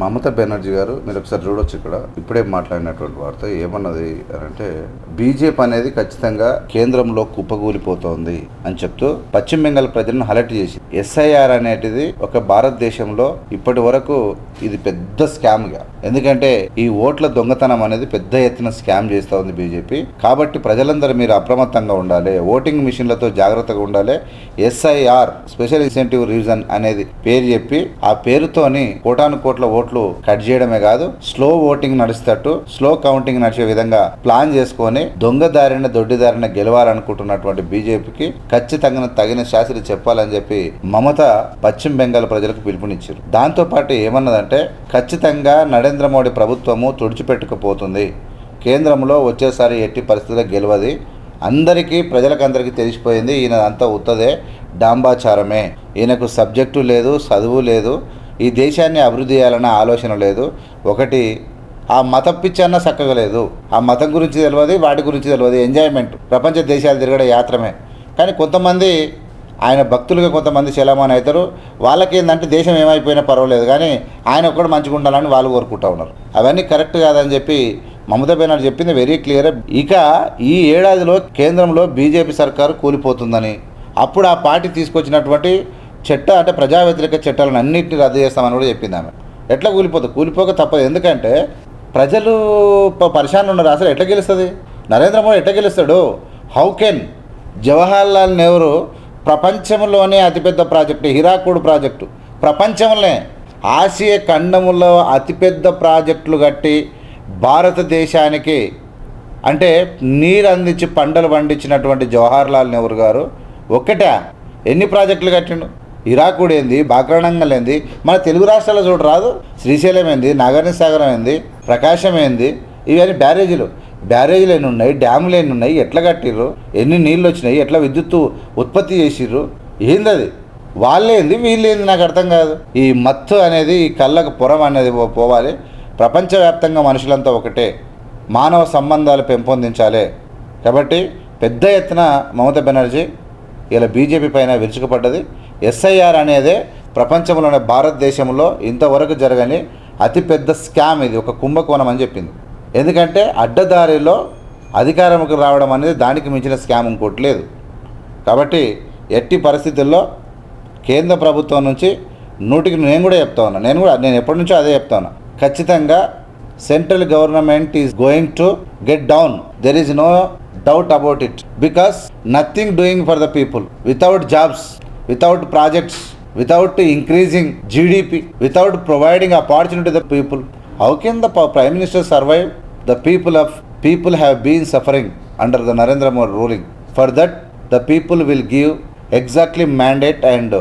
మమతా బెనర్జీ గారు మీరు ఒకసారి చూడొచ్చు, ఇక్కడ ఇప్పుడే మాట్లాడినటువంటి వార్త ఏమన్నది అంటే, బీజేపీ అనేది ఖచ్చితంగా కేంద్రంలో కుప్పగూలిపోతోంది అని చెప్తూ పశ్చిమ బెంగాల్ ప్రజలను హైలైట్ చేసి, ఎస్ఐఆర్ అనేటిది ఒక భారతదేశంలో ఇప్పటి వరకు ఇది పెద్ద స్కామ్ గా, ఎందుకంటే ఈ ఓట్ల దొంగతనం అనేది పెద్ద ఎత్తున స్కామ్ చేస్తూ ఉంది బీజేపీ. కాబట్టి ప్రజలందరూ మీరు అప్రమత్తంగా ఉండాలి, ఓటింగ్ మిషన్లతో జాగ్రత్తగా ఉండాలి. ఎస్ఐఆర్ స్పెషల్ ఇన్సెంటివ్ రీజన్ అనేది పేరు చెప్పి ఆ పేరుతోని కోటాను కోట్ల ఓట్లు కట్ చేయడమే కాదు, స్లో ఓటింగ్ నడుస్తట్టు, స్లో కౌంటింగ్ నడిచే విధంగా ప్లాన్ చేసుకొని దొంగదారిన దొడ్డిదారిన గెలవాలనుకుంటున్నటువంటి బీజేపీకి ఖచ్చితంగా తగిన శాస్త్రి చెప్పాలని చెప్పి మమత పశ్చిమ బెంగాల్ ప్రజలకు పిలుపునిచ్చారు. దాంతో పాటు ఏమన్నదంటే, ఖచ్చితంగా నరేంద్ర మోడీ ప్రభుత్వము తుడిచిపెట్టుకుపోతుంది, కేంద్రంలో వచ్చేసారి ఎట్టి పరిస్థితుల్లో గెలవది, అందరికీ ప్రజలకందరికీ తెలిసిపోయింది, ఈయన అంతా ఉత్తదే డాంబాచారమే, ఈయనకు సబ్జెక్టు లేదు, చదువు లేదు, ఈ దేశాన్ని అభివృద్ధి చేయాలన్న ఆలోచన లేదు, ఒకటి ఆ మత పిచ్చన్న చక్కగా లేదు, ఆ మతం గురించి తెలియదు, వాటి గురించి తెలియదు, ఎంజాయ్మెంట్ ప్రపంచ దేశాలు తిరగడే యాత్రమే. కానీ కొంతమంది ఆయన భక్తులుగా కొంతమంది చలామణి అవుతారు, వాళ్ళకి ఏంటంటే దేశం ఏమైపోయినా పర్వాలేదు కానీ ఆయన ఒక్కడు మంచిగా ఉండాలని వాళ్ళు కోరుకుంటూ ఉన్నారు. అవన్నీ కరెక్ట్ కాదని చెప్పి మమతా బెనర్జీ చెప్పింది వెరీ క్లియర్. ఇక ఈ ఏడాదిలో కేంద్రంలో బీజేపీ సర్కారు కూలిపోతుందని, అప్పుడు ఆ పార్టీ తీసుకొచ్చినటువంటి అంటే ప్రజా వ్యతిరేక చట్టాలను అన్నింటినీ రద్దు చేస్తామని కూడా చెప్పింది ఆమె. ఎట్లా కూలిపోక తప్పదు, ఎందుకంటే ప్రజలు పరిశాన్ ఉన్నారు. అసలు ఎట్లా గెలుస్తుంది నరేంద్ర మోడీ, ఎట్లా గెలుస్తాడు? హౌ కెన్ జవహర్లాల్ నెహ్రూ ప్రపంచంలోనే అతిపెద్ద ప్రాజెక్టు హీరాకుడ్ ప్రాజెక్టు, ప్రపంచంలోనే ఆసియా ఖండములో అతిపెద్ద ప్రాజెక్టులు కట్టి భారతదేశానికి అంటే నీరు అందించి పంటలు పండించినటువంటి జవహర్లాల్ నెహ్రూ గారు ఒక్కటే ఎన్ని ప్రాజెక్టులు కట్టిండు? హీరాకుడ్ ఏంది, బాక్రానంగల్ ఏంది, మన తెలుగు రాష్ట్రాల్లో చూడరాదు, శ్రీశైలం ఏంది, నాగార్జున సాగరం ఏంది, ప్రకాశం ఏంది, ఇవన్నీ బ్యారేజీలు ఎన్ని ఉన్నాయి, డ్యాములు ఎన్ని ఉన్నాయి, ఎట్లా కట్టిర్రు, ఎన్ని నీళ్ళు వచ్చినాయి, ఎట్లా విద్యుత్తు ఉత్పత్తి చేసిర్రు, ఏంది అది, వాళ్ళేంది వీళ్ళేంది, నాకు అర్థం కాదు. ఈ మత్తు అనేది, ఈ కళ్ళకు పొరం అనేది పోవాలి. ప్రపంచవ్యాప్తంగా మనుషులంతా ఒకటే, మానవ సంబంధాలు పెంపొందించాలి. కాబట్టి పెద్ద ఎత్తున మమతా బెనర్జీ ఇలా బీజేపీ పైన విరుచుకుపడ్డది. ఎస్ఐఆర్ అనేదే ప్రపంచంలోనే భారతదేశంలో ఇంతవరకు జరగని అతిపెద్ద స్కామ్, ఇది ఒక కుంభకోణం అని చెప్పింది. ఎందుకంటే అడ్డదారిలో అధికారంలోకి రావడం అనేది దానికి మించిన స్కామ్ ఇంకోటి లేదు. కాబట్టి ఎట్టి పరిస్థితుల్లో కేంద్ర ప్రభుత్వం నుంచి నూటికి నేను కూడా చెప్తా ఉన్నా, నేను ఎప్పటి నుంచో అదే చెప్తా ఉన్నా, ఖచ్చితంగా central government is going to get down, there is no doubt about it, because nothing doing for the people, without jobs, without projects, without increasing GDP, without providing opportunity to the people, how can the prime minister survive? The people have been suffering under the Narendra Modi ruling. For that the people will give exactly mandate and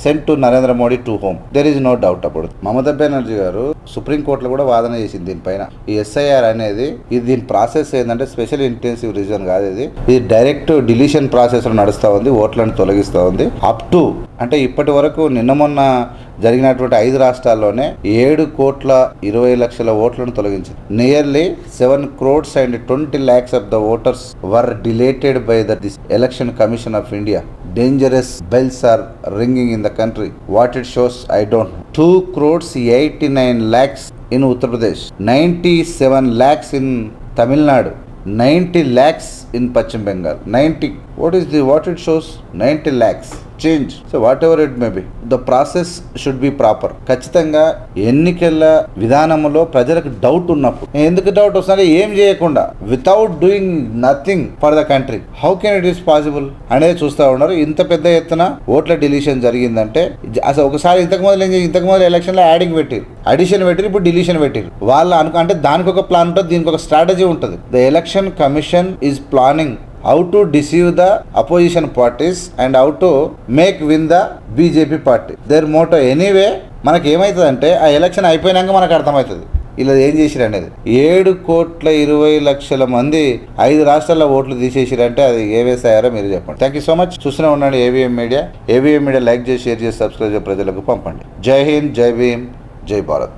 sent to Narendra Modi to home. There is no doubt about it. Mamata Banerjee గారు సుప్రీంకోర్టులో కూడా వాదన చేసింది దీనిపైన. ఈ SIR అనేది దీని process ఏంటంటే స్పెషల్ ఇంటెన్సివ్ రీజన్ కాదు, ఇది డైరెక్ట్ డిలీషన్ ప్రాసెస్ లో నడుస్తూ ఉంది, ఓట్లను తొలగిస్తూ ఉంది. అప్ టు అంటే ఇప్పటి వరకు నిన్న మొన్న జరిగినటువంటి 5 రాష్ట్రాల్లోనే 7,20,00,000 ఓట్లను తొలగించింది. Nearly 7 crores and 20 lakhs of the voters were deleted by this Election Commission of India. Dangerous bells are ringing in the country. What it shows, I don't know. 2,89 lakhs in Uttar Pradesh, 97 lakhs in Tamil Nadu, 90 lakhs in Pachim Bengal. 90. What it shows? 90 lakhs. Change. So whatever it may be, the process should be proper. ఖచ్చితంగా ఎన్నికల విధానంలో ప్రజలకు doubt ఉన్నప్పుడు, ఎందుకు doubt వస్తుందంటే ఏం చేయకుండా without doing nothing for the country, how can it is possible అనేది చూస్తూ ఉన్నారు. ఇంత పెద్ద ఎత్తున ఓట్ల డిలీషన్ జరిగిందంటే అసలు ఒకసారి ఇంతకు మొదలు ఎలక్షన్ లో అడిషన్ పెట్టిరు, ఇప్పుడు డిలీషన్ పెట్టిరు. వాళ్ళు అంటే దానికి ఒక ప్లాన్ ఉంటుంది, దీనికి ఒక స్ట్రాటజీ ఉంటుంది. The election commission is planning how to deceive the opposition parties and how to make win the BJP party. Their motto anyway, మనకి ఏమవుతుందంటే ఆ ఎలక్షన్ అయిపోయినాక మనకు అర్థమవుతుంది ఇలా ఏం చేసిరు అనేది. 7,20,00,000 మంది 5 రాష్ట్రాల్లో ఓట్లు తీసేసిరంటే అది ఏ వేసాయారో మీరు చెప్పండి. Thank you so much. చూస్తూనే ఉండండి ఏవిఎం మీడియా. లైక్ చేసి, షేర్ చేసి, సబ్స్క్రైబ్ చేసి ప్రజలకు పంపండి. జై హింద్, జై భీమ్, జై భారత్.